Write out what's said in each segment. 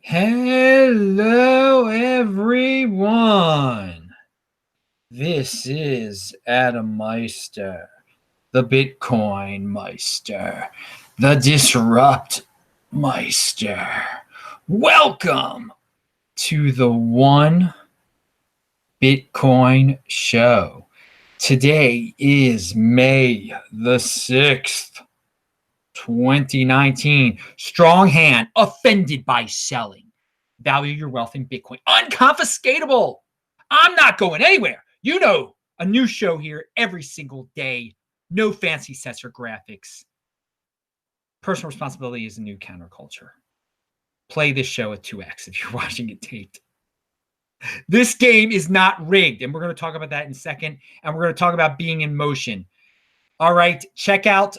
Hello, everyone. This is Adam Meister, the Bitcoin Meister, the Disrupt Meister. Welcome to the One Bitcoin Show. Today is May the 6th, 2019. Strong hand, offended by selling. Value your wealth in Bitcoin. Unconfiscatable. I'm not going anywhere. You know, a new show here every single day. No fancy sets or graphics. Personal responsibility is a new counterculture. Play this show at 2x if you're watching it taped. This game is not rigged, and we're going to talk about that in a second, and we're going to talk about being in motion. All right, check out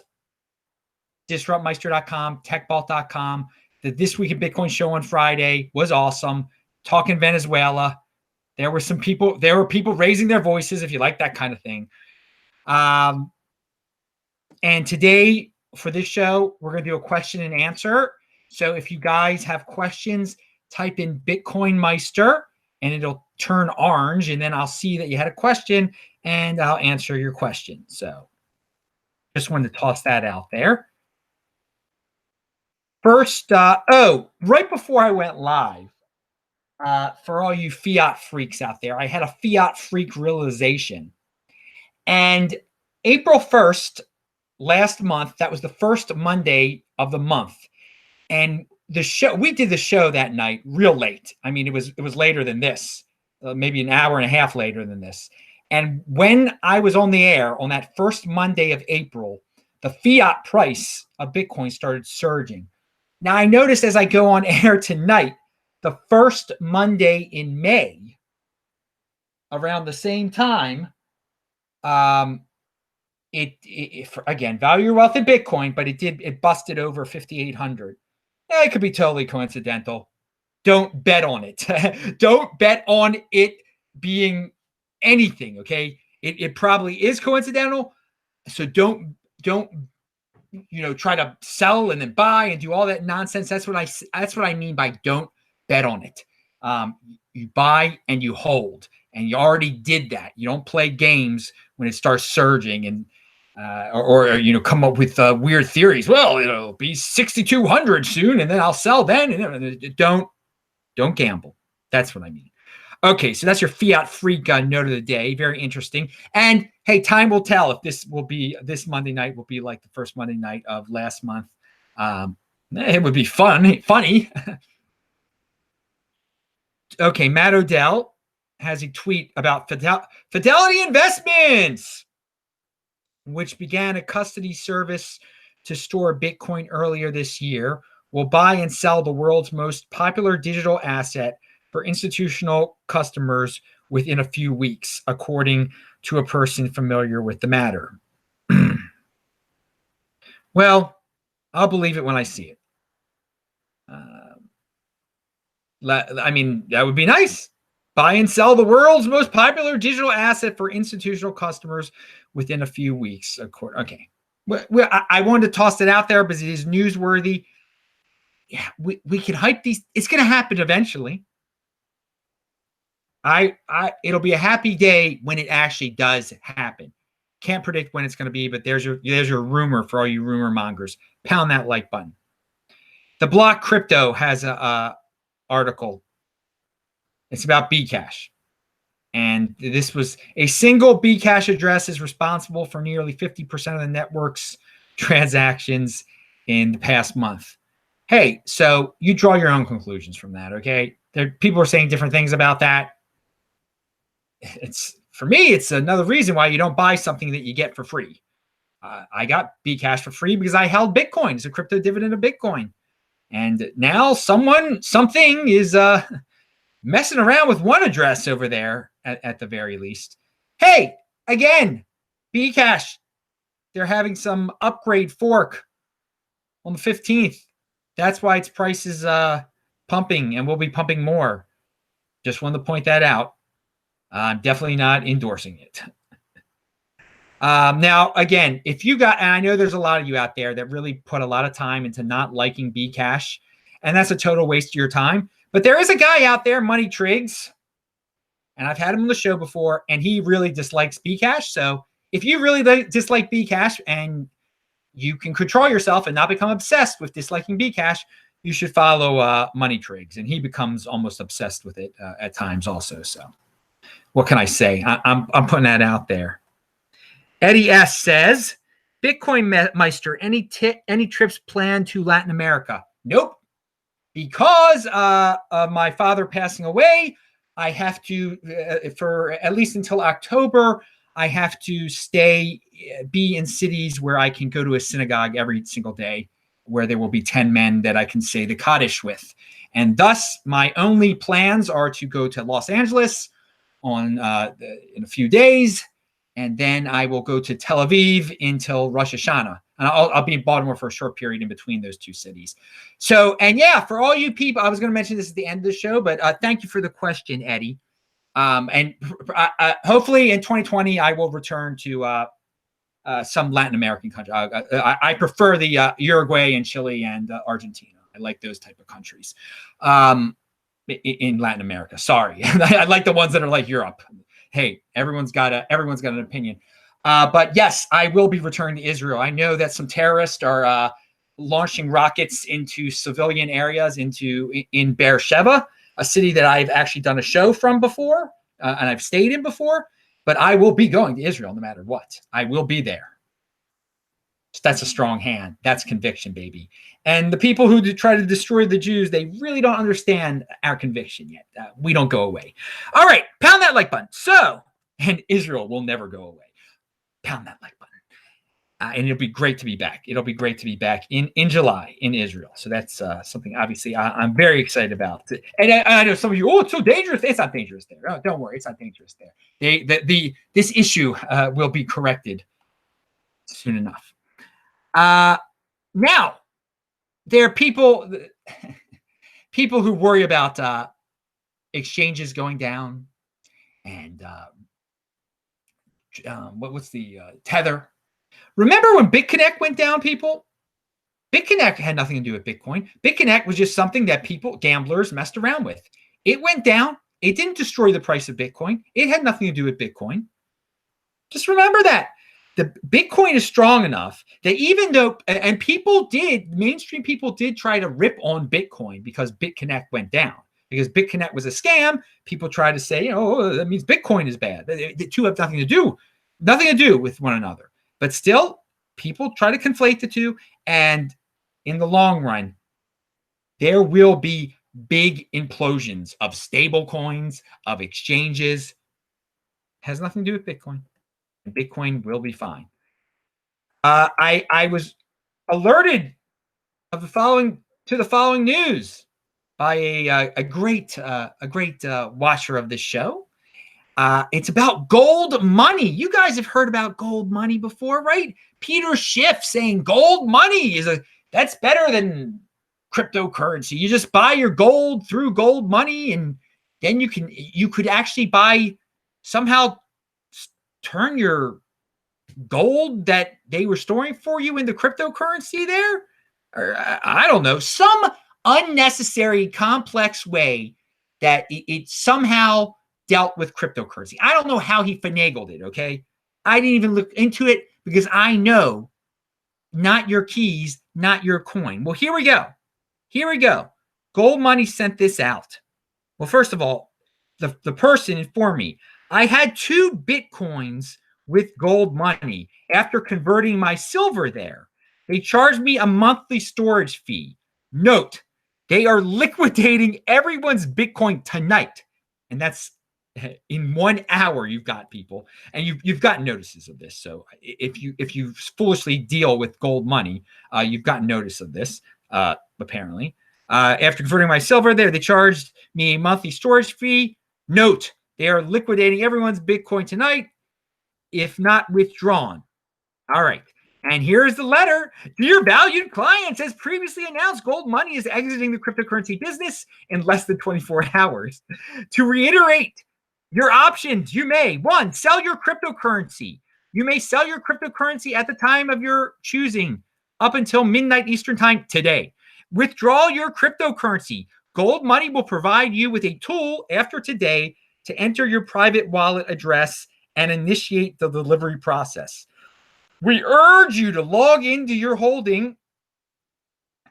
disruptmeister.com, techbalt.com. The This Week in Bitcoin show on Friday was awesome. Talking Venezuela. There were people raising their voices if you like that kind of thing. And today for this show, we're going to do a question and answer. So if you guys have questions, type in BitcoinMeister and it'll turn orange. And then I'll see that you had a question and I'll answer your question. So just wanted to toss that out there. First, right before I went live, for all you fiat freaks out there, I had a fiat freak realization. And April 1st, last month, that was the first Monday of the month. And we did the show that night real late. I mean, it was later than this, maybe an hour and a half later than this. And when I was on the air on that first Monday of April, the fiat price of Bitcoin started surging. Now, I noticed as I go on air tonight, the first Monday in May, around the same time, again, value your wealth in Bitcoin, but it busted over 5,800. It could be totally coincidental. Don't bet on it. Don't bet on it being anything, okay? It probably is coincidental, so don't try to sell and then buy and do all that nonsense. That's what I mean by don't bet on it. You buy and you hold, and you already did that. You don't play games when it starts surging and or come up with weird theories. Well, it'll be 6,200 soon, and then I'll sell then. And don't gamble. That's what I mean. Okay, so that's your fiat freak note of the day. Very interesting. And hey, time will tell if this Monday night will be like the first Monday night of last month. It would be funny. Okay, Matt Odell has a tweet about Fidelity Investments, which began a custody service to store Bitcoin earlier this year, will buy and sell the world's most popular digital asset for institutional customers within a few weeks, according to a person familiar with the matter. Well, I'll believe it when I see it. I mean, that would be nice. Buy and sell the world's most popular digital asset for institutional customers within a few weeks. Okay. I wanted to toss it out there because it is newsworthy. Yeah, we can hype these. It's going to happen eventually. It'll be a happy day when it actually does happen. Can't predict when it's going to be, but there's your rumor for all you rumor mongers. Pound that like button. The Block Crypto has a article. It's about BCash. And this was a single BCash address is responsible for nearly 50% of the network's transactions in the past month. Hey, so you draw your own conclusions from that, okay? People are saying different things about that. For me, it's another reason why you don't buy something that you get for free. I got BCash for free because I held Bitcoin. It's a crypto dividend of Bitcoin. And now something is messing around with one address over there at the very least. Hey, again, BCash, they're having some upgrade fork on the 15th. That's why its price is pumping and will be pumping more. Just wanted to point that out. I'm definitely not endorsing it. Now, again, and I know there's a lot of you out there that really put a lot of time into not liking BCash and that's a total waste of your time. But there is a guy out there, Money Triggs, and I've had him on the show before, and he really dislikes BCash. So if you really dislike BCash and you can control yourself and not become obsessed with disliking BCash, you should follow Money Triggs, and he becomes almost obsessed with it at times also. So what can I say? I'm putting that out there. Eddie S says, BitcoinMeister, any trips planned to Latin America? Nope. Because of my father passing away, I have to, for at least until October, I have to be in cities where I can go to a synagogue every single day, where there will be 10 men that I can say the Kaddish with. And thus, my only plans are to go to Los Angeles in a few days, and then I will go to Tel Aviv until Rosh Hashanah. And I'll be in Baltimore for a short period in between those two cities. So, and yeah, for all you people, I was going to mention this at the end of the show, but thank you for the question, Eddie. And hopefully in 2020, I will return to some Latin American country. I prefer the Uruguay and Chile and Argentina. I like those type of countries in Latin America. Sorry, I like the ones that are like Europe. Hey, everyone's got an opinion. But yes, I will be returning to Israel. I know that some terrorists are launching rockets into civilian areas in Beersheba, a city that I've actually done a show from before and I've stayed in before. But I will be going to Israel no matter what. I will be there. That's a strong hand. That's conviction, baby. And the people who try to destroy the Jews, they really don't understand our conviction yet. We don't go away. All right, pound that like button. So, and Israel will never go away. Pound that like button. And it'll be great to be back. It'll be great to be back in July in Israel. So that's something obviously I'm very excited about. And I know some of you, oh, it's so dangerous. It's not dangerous there. Oh, don't worry, it's not dangerous there. This issue will be corrected soon enough. Now, there are people who worry about exchanges going down and what's the Tether. Remember when BitConnect went down, people? BitConnect had nothing to do with Bitcoin. BitConnect was just something that gamblers messed around with. It went down. It didn't destroy the price of Bitcoin. It had nothing to do with Bitcoin. Just remember that. The Bitcoin is strong enough that even though, and mainstream people did try to rip on Bitcoin because BitConnect went down. Because BitConnect was a scam, people try to say, that means Bitcoin is bad. The two have nothing to do with one another. But still, people try to conflate the two. And in the long run, there will be big implosions of stable coins, of exchanges. Has nothing to do with Bitcoin. Bitcoin will be fine. I was alerted of the following news by a great watcher of this show. It's about Goldmoney. You guys have heard about Goldmoney before, right? Peter Schiff saying Goldmoney that's better than cryptocurrency. You just buy your gold through Goldmoney, and then you could actually somehow turn your gold that they were storing for you into cryptocurrency there. Or I don't know, some unnecessary complex way that it somehow dealt with cryptocurrency. I don't know how he finagled it, okay? I didn't even look into it because I know not your keys, not your coin. Well, here we go. Goldmoney sent this out. Well, first of all, the person informed me I had 2 Bitcoins with Goldmoney after converting my silver there. They charged me a monthly storage fee. Note, they are liquidating everyone's Bitcoin tonight. And that's in 1 hour. You've got people, and you've gotten notices of this. So if you foolishly deal with Goldmoney, you've gotten notice of this, apparently. After converting my silver there, they charged me a monthly storage fee. Note, they are liquidating everyone's Bitcoin tonight, if not withdrawn. All right. And here's the letter. Dear valued clients, as previously announced, Goldmoney is exiting the cryptocurrency business in less than 24 hours. To reiterate your options, you may, 1, sell your cryptocurrency. You may sell your cryptocurrency at the time of your choosing up until midnight Eastern time today. Withdraw your cryptocurrency. Goldmoney will provide you with a tool after today to enter your private wallet address and initiate the delivery process. We urge you to log into your holding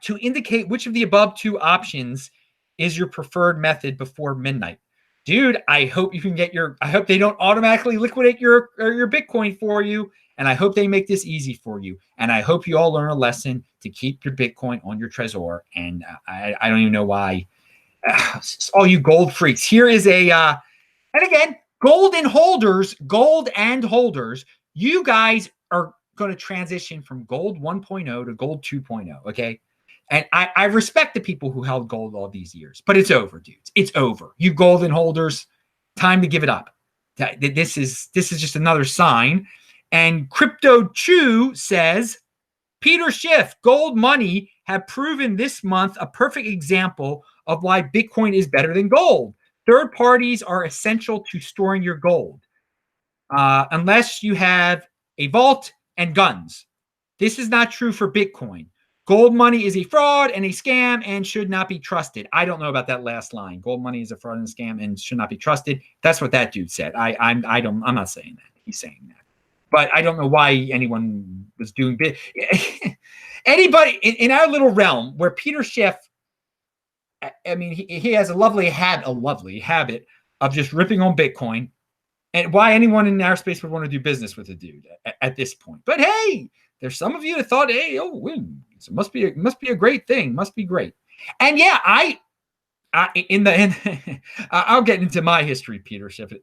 to indicate which of the above two options is your preferred method before midnight. Dude, I hope you can get I hope they don't automatically liquidate your Bitcoin for you. And I hope they make this easy for you. And I hope you all learn a lesson to keep your Bitcoin on your Trezor. And I don't even know why. All you gold freaks. Here is and again, gold and holders, you guys are going to transition from gold 1.0 to gold 2.0, okay? And I respect the people who held gold all these years, but it's over, dudes. It's over. You golden holders, time to give it up. This is just another sign. And Crypto Chew says, Peter Schiff, Goldmoney have proven this month a perfect example of why Bitcoin is better than gold. Third parties are essential to storing your gold, unless you have a vault and guns. This is not true for Bitcoin. Goldmoney is a fraud and a scam and should not be trusted. I don't know about that last line. Goldmoney is a fraud and a scam and should not be trusted. That's what that dude said. I'm not saying that. He's saying that. But I don't know why anyone was doing anybody in our little realm where Peter Schiff, I mean, he has a lovely habit of just ripping on Bitcoin, and why anyone in our space would want to do business with a dude at this point. But hey, there's some of you that thought, hey, it must be a great thing, must be great. And yeah, I'll get into my history, Peter Schiff,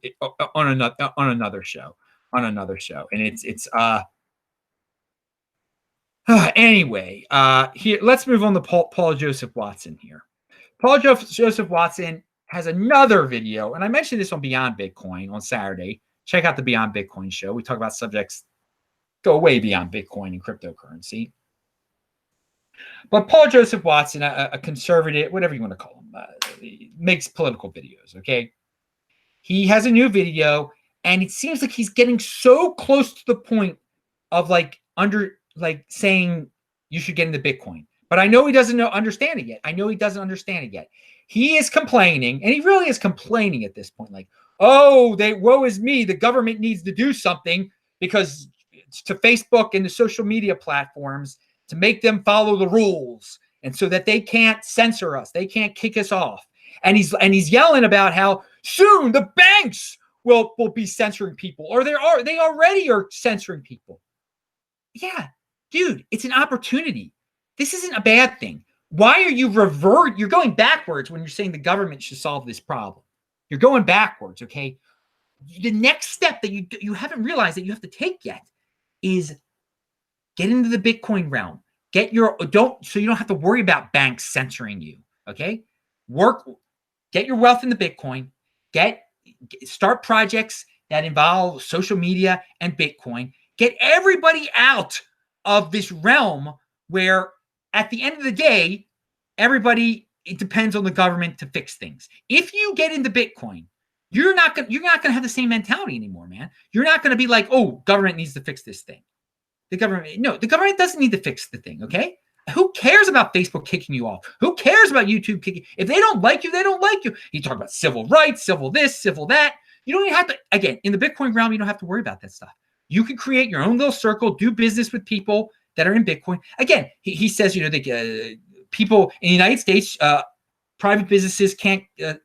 on another show. And it's anyway, here, let's move on to Paul Joseph Watson here. Paul Joseph Watson has another video, and I mentioned this on Beyond Bitcoin on Saturday. Check out the Beyond Bitcoin show. We talk about subjects go way beyond Bitcoin and cryptocurrency. But Paul Joseph Watson, a conservative, whatever you want to call him, he makes political videos, okay? He has a new video, and it seems like he's getting so close to the point of saying you should get into Bitcoin. But I know he doesn't understand it yet. He is complaining, and he really is complaining at this point, like, oh, woe is me. The government needs to do something because to Facebook and the social media platforms to make them follow the rules, and so that they can't censor us, they can't kick us off. And he's yelling about how soon the banks will be censoring people, or they already are censoring people. Yeah, dude, it's an opportunity. This isn't a bad thing. Why are you you're going backwards when you're saying the government should solve this problem? You're going backwards, okay? The next step that you haven't realized that you have to take yet is get into the Bitcoin realm. So you don't have to worry about banks censoring you, okay? Get your wealth in the Bitcoin. Start projects that involve social media and Bitcoin. Get everybody out of this realm where at the end of the day, it depends on the government to fix things. If you get into Bitcoin, you're not gonna have the same mentality anymore, man. You're not gonna be like, oh, government needs to fix this thing. The government doesn't need to fix the thing, okay? Who cares about Facebook kicking you off? Who cares about YouTube kicking? If they don't like you, they don't like you. You talk about civil rights, civil this, civil that. You don't even have to, again, in the Bitcoin realm, you don't have to worry about that stuff. You can create your own little circle, do business with people that are in Bitcoin. Again, he says, people in the United States, private businesses can't they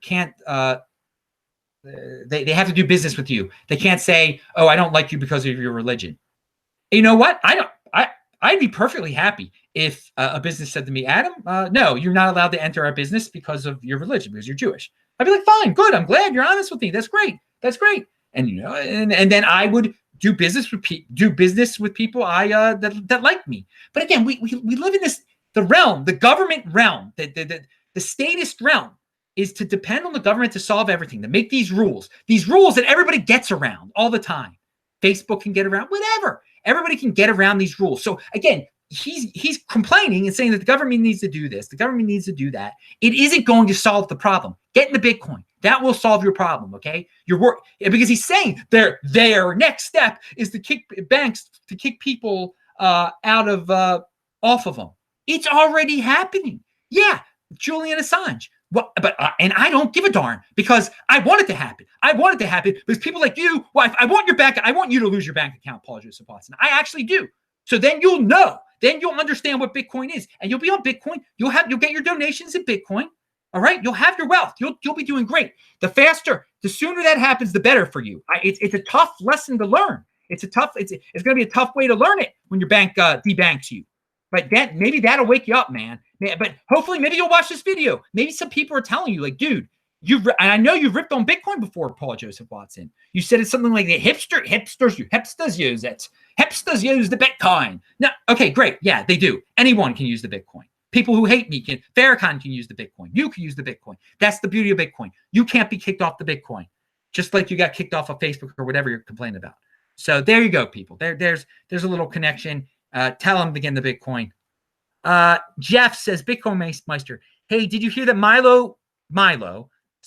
have to do business with you. They can't say, oh, I don't like you because of your religion. You know what? I'd be perfectly happy if a business said to me, Adam, no, you're not allowed to enter our business because of your religion, because you're Jewish. I'd be like, fine, good. I'm glad you're honest with me. That's great. And and then I would do business with people that like me. But again, we live in the realm, the government realm, the statist realm is to depend on the government to solve everything, to make these rules that everybody gets around all the time. Facebook can get around, whatever. Everybody can get around these rules. So again, he's complaining and saying that the government needs to do this, the government needs to do that. It isn't going to solve the problem. Get into Bitcoin. That will solve your problem, okay? Because he's saying their next step is to kick banks, to kick people off of them. It's already happening. Yeah, Julian Assange. Well, but and I don't give a darn because I want it to happen. I want it to happen because people like you. Well, I want your bank. I want you to lose your bank account, Paul Joseph Watson. I actually do. So then you'll know. Then you'll understand what Bitcoin is, and you'll be on Bitcoin. You'll get your donations in Bitcoin. All right, you'll have your wealth. You'll be doing great. The sooner that happens, the better for you. It's a tough lesson to learn. It's going to be a tough way to learn it when your bank debanks you. But maybe that'll wake you up, man. But hopefully, maybe you'll watch this video. Maybe some people are telling you, like, dude, and I know you've ripped on Bitcoin before, Paul Joseph Watson. You said it's something like the hipsters use it. Hipsters use the Bitcoin. No, okay, great. Yeah, they do. Anyone can use the Bitcoin. People who hate me Farrakhan can use the Bitcoin. You can use the Bitcoin. That's the beauty of Bitcoin. You can't be kicked off the Bitcoin, just like you got kicked off of Facebook or whatever you're complaining about. So there you go, people. There's a little connection. Tell them to get in the Bitcoin. Jeff says, BitcoinMeister, hey, did you hear that Milo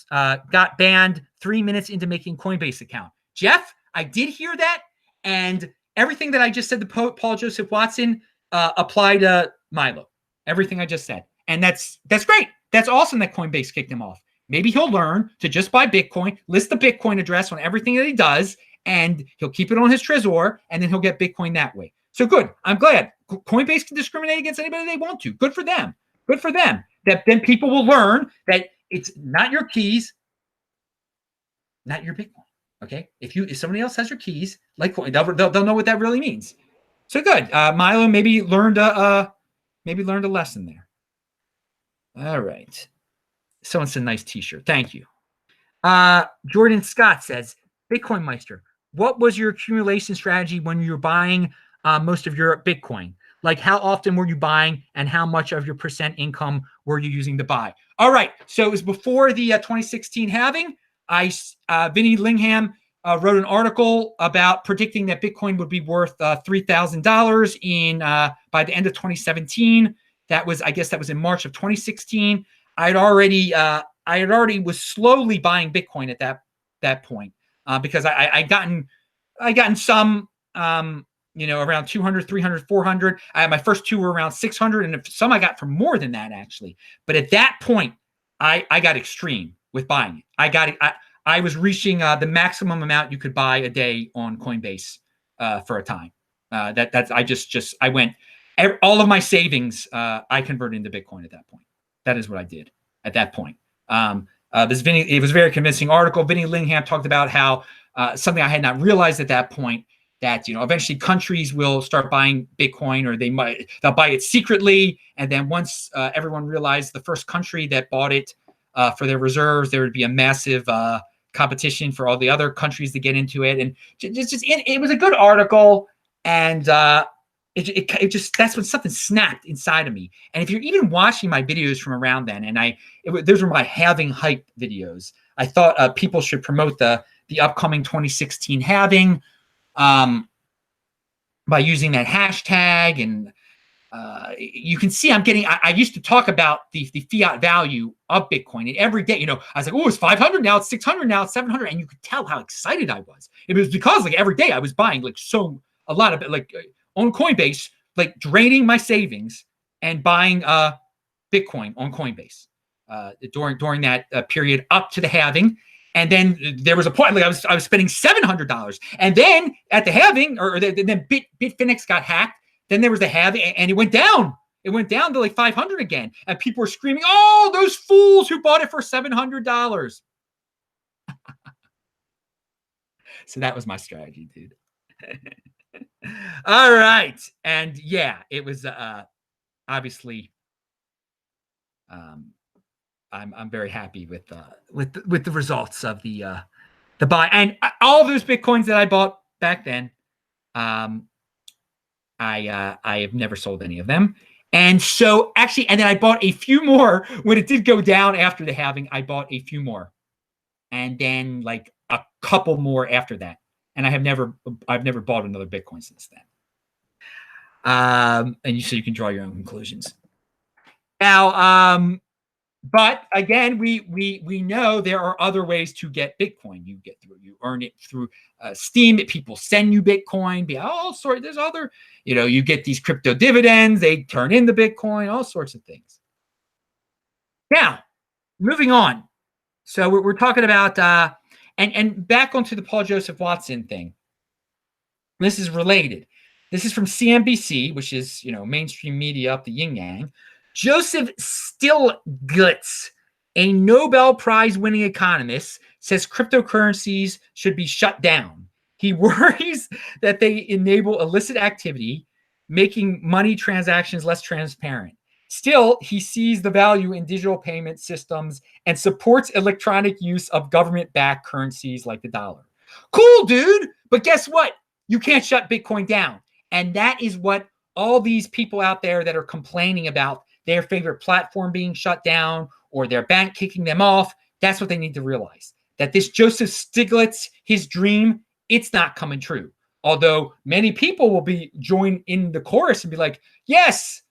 got banned 3 minutes into making Coinbase account? Jeff, I did hear that, and everything that I just said to Paul Joseph Watson applied to Milo. Everything I just said. And that's great. That's awesome that Coinbase kicked him off. Maybe he'll learn to just buy Bitcoin, list the Bitcoin address on everything that he does, and he'll keep it on his Trezor, and then he'll get Bitcoin that way. So good. I'm glad. Coinbase can discriminate against anybody they want to. Good for them. Good for them. That then people will learn that it's not your keys, not your Bitcoin. Okay? If somebody else has your keys, like they'll know what that really means. So good. Milo maybe learned a lesson there. All right. Someone said nice t-shirt. Thank you. Jordan Scott says, BitcoinMeister, what was your accumulation strategy when you were buying most of your Bitcoin? Like, how often were you buying, and how much of your percent income were you using to buy? All right. So it was before the 2016 halving. Vinny Lingham wrote an article about predicting that Bitcoin would be worth $3,000 in by the end of 2017. That was in March of 2016. I had already was slowly buying Bitcoin at that point because I gotten some around 200, 300, 400. My first two were around 600, and some I got for more than that actually. But at that point, I got extreme with buying it. I was reaching the maximum amount you could buy a day on Coinbase for a time. I went all of my savings. I converted into Bitcoin at that point. That is what I did at that point. It was a very convincing article. Vinny Lingham talked about how something I had not realized at that point, that eventually countries will start buying Bitcoin, or they'll buy it secretly, and then once everyone realized the first country that bought it for their reserves, there would be a massive competition for all the other countries to get into it. And it was a good article, and it just, that's when something snapped inside of me. And if you're even watching my videos from around then, and those were my halving hype videos, I thought people should promote the upcoming 2016 halving by using that hashtag. And you can see I used to talk about the fiat value of Bitcoin, and every day, I was like, oh, it's 500 now, it's 600 now, it's 700, and you could tell how excited I was. It was because every day I was buying a lot of it, on Coinbase, draining my savings and buying Bitcoin on Coinbase during that period up to the halving. And then there was a point, I was spending $700, and then at the halving, then Bitfinex got hacked. Then there was the halving, and it went down. It went down to 500 again, and people were screaming, "Oh, those fools who bought it for $700!" So that was my strategy, dude. All right, and yeah, it was obviously. I'm very happy with the results of the buy, and all those Bitcoins that I bought back then. I have never sold any of them. And so actually, and then I bought a few more when it did go down after the halving. I bought a few more, and then a couple more after that. And I've never bought another Bitcoin since then. And so you can draw your own conclusions. Now, but again, we know there are other ways to get Bitcoin. You earn it through Steam. People send you Bitcoin. There's other, you get these crypto dividends. They turn into Bitcoin. All sorts of things. Now, moving on. So we're talking about and back onto the Paul Joseph Watson thing. This is related. This is from CNBC, which is mainstream media up the yin yang. Joseph Stiglitz, a Nobel Prize winning economist, says cryptocurrencies should be shut down. He worries that they enable illicit activity, making money transactions less transparent. Still, he sees the value in digital payment systems and supports electronic use of government-backed currencies like the dollar. Cool, dude. But guess what? You can't shut Bitcoin down. And that is what all these people out there that are complaining about their favorite platform being shut down or their bank kicking them off, that's what they need to realize. That this Joseph Stiglitz, his dream, it's not coming true. Although many people will be join in the chorus and be like, yes,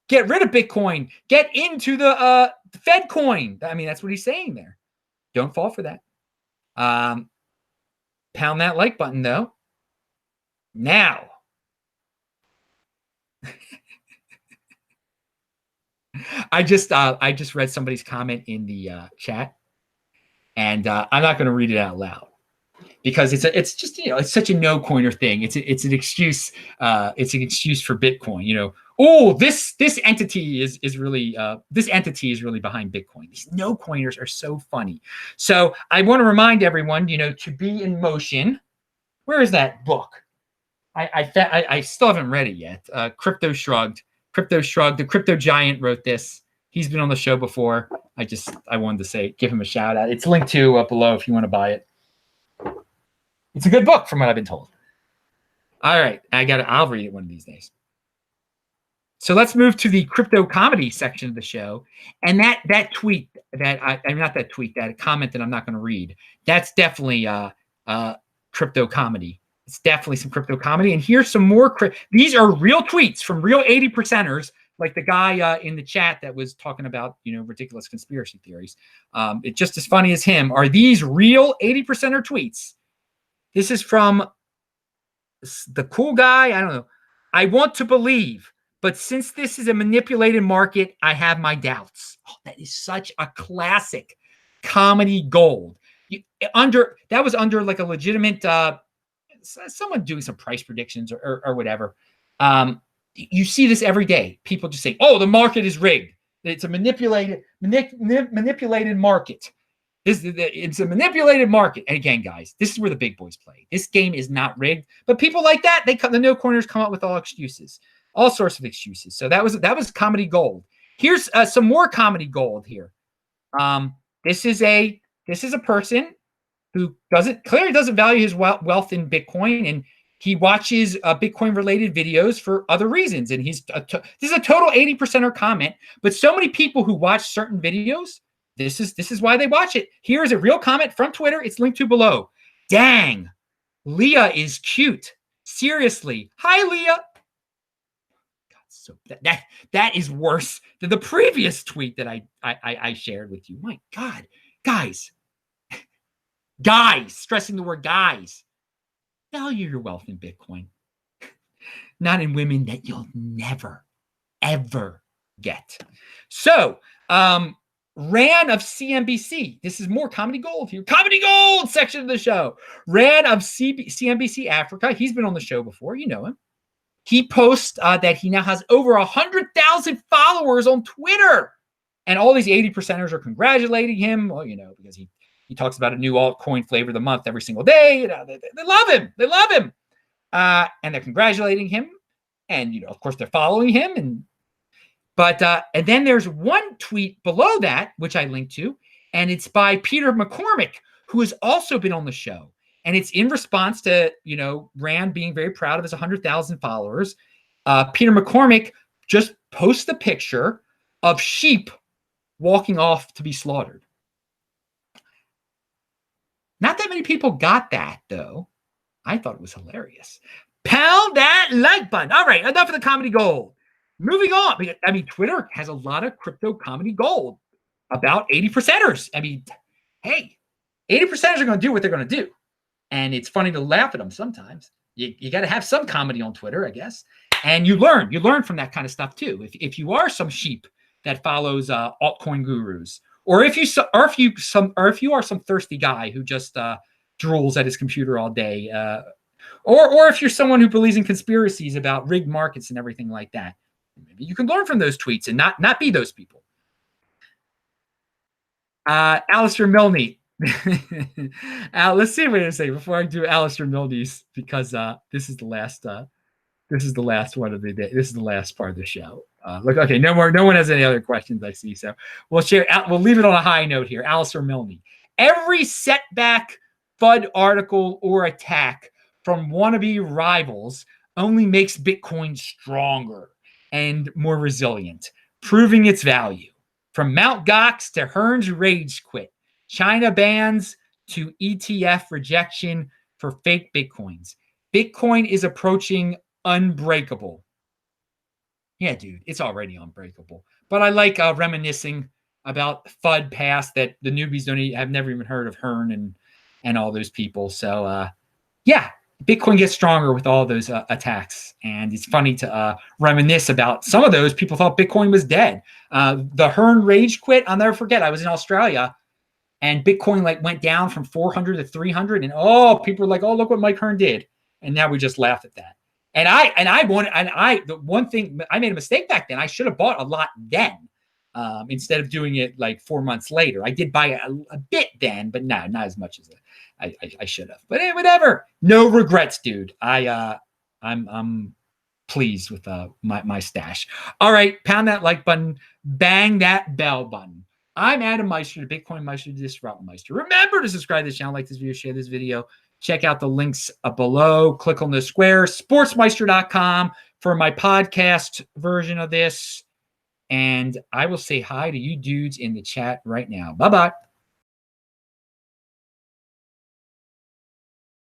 get rid of Bitcoin, get into the Fed coin. I mean, that's what he's saying there. Don't fall for that. Pound that like button, though. Now, I just read somebody's comment in the chat, and I'm not going to read it out loud because it's just it's such a no coiner thing. It's an excuse. It's an excuse for Bitcoin. Oh, this entity is really behind Bitcoin. These no coiners are so funny. So I want to remind everyone, to be in motion. Where is that book? I still haven't read it yet. Crypto Shrugged. The crypto giant wrote this. He's been on the show before. I wanted to give him a shout out. It's linked to up below if you want to buy it. It's a good book from what I've been told. All right, I'll read it one of these days. So let's move to the crypto comedy section of the show, and that tweet that comment that I'm not going to read. That's definitely crypto comedy. It's definitely some crypto comedy. And here's some more. These are real tweets from real 80%ers, like the guy in the chat that was talking about, ridiculous conspiracy theories. It's just as funny as him. Are these real 80%er tweets? This is from the cool guy. I don't know. I want to believe, but since this is a manipulated market, I have my doubts. Oh, that is such a classic comedy gold. That was under like a legitimate someone doing some price predictions or whatever. You see this every day. People just say, "Oh, the market is rigged. It's a manipulated market. It's a manipulated market." And again, guys, this is where the big boys play. This game is not rigged. But people like that, the no corners come up with all sorts of excuses. So that was comedy gold. Here's some more comedy gold here. This is a person who clearly doesn't value his wealth in Bitcoin, and he watches Bitcoin related videos for other reasons. And this is a total 80%er comment, but so many people who watch certain videos, this is why they watch it. Here is a real comment from Twitter. It's linked to below. Dang, Leah is cute. Seriously. Hi, Leah. God, so that is worse than the previous tweet that I shared with you. My God, guys, stressing the word guys, value your wealth in Bitcoin, not in women that you'll never, ever get. So, Ran of CNBC. This is more comedy gold here. Comedy gold section of the show. Ran of CNBC Africa. He's been on the show before. You know him. He posts that he now has over 100,000 followers on Twitter. And all these 80%ers are congratulating him. Well, because he talks about a new altcoin flavor of the month every single day. They love him. They love him. And they're congratulating him. And, of course, they're following him. And then there's one tweet below that, which I linked to, and it's by Peter McCormick, who has also been on the show. And it's in response to, Rand being very proud of his 100,000 followers. Peter McCormick just posts a picture of sheep walking off to be slaughtered. Not that many people got that, though. I thought it was hilarious. Pound that like button. All right, enough of the comedy gold. Moving on. I mean, Twitter has a lot of crypto comedy gold about 80%ers. I mean, hey, 80%ers are going to do what they're going to do. And it's funny to laugh at them sometimes. You got to have some comedy on Twitter, I guess. And you learn from that kind of stuff, too. If you are some sheep that follows altcoin gurus, or if you are some thirsty guy who just drools at his computer all day, or if you're someone who believes in conspiracies about rigged markets and everything like that, maybe you can learn from those tweets and not be those people. Alistair Milne. Let's see what I say before I do Alistair Milne's, because this is the last one of the day. This is the last part of the show. Look, okay, no one has any other questions, I see. So we'll leave it on a high note here. Alistair Milne. Every setback, FUD article, or attack from wannabe rivals only makes Bitcoin stronger and more resilient, proving its value. From Mt. Gox to Hearn's rage quit, China bans to ETF rejection for fake Bitcoins. Bitcoin is approaching unbreakable. Yeah, dude, it's already unbreakable. But I like reminiscing about FUD past that the newbies have never even heard of Hearn and all those people. So yeah, Bitcoin gets stronger with all those attacks. And it's funny to reminisce about some of those. People thought Bitcoin was dead. The Hearn rage quit. I'll never forget. I was in Australia and Bitcoin went down from 400 to 300. And people were like, oh, look what Mike Hearn did. And now we just laugh at that. The one thing, I made a mistake back then. I should have bought a lot then instead of doing it 4 months later. I did buy a bit then, but not as much as I should have. But whatever. No regrets, dude. I'm pleased with my stash. All right, pound that like button, bang that bell button. I'm Adam Meister, the Bitcoin Meister, the Disrupt Meister. Remember to subscribe to the channel, like this video, share this video. Check out the links below. Click on the square, sportsmeister.com for my podcast version of this. And I will say hi to you dudes in the chat right now. Bye-bye.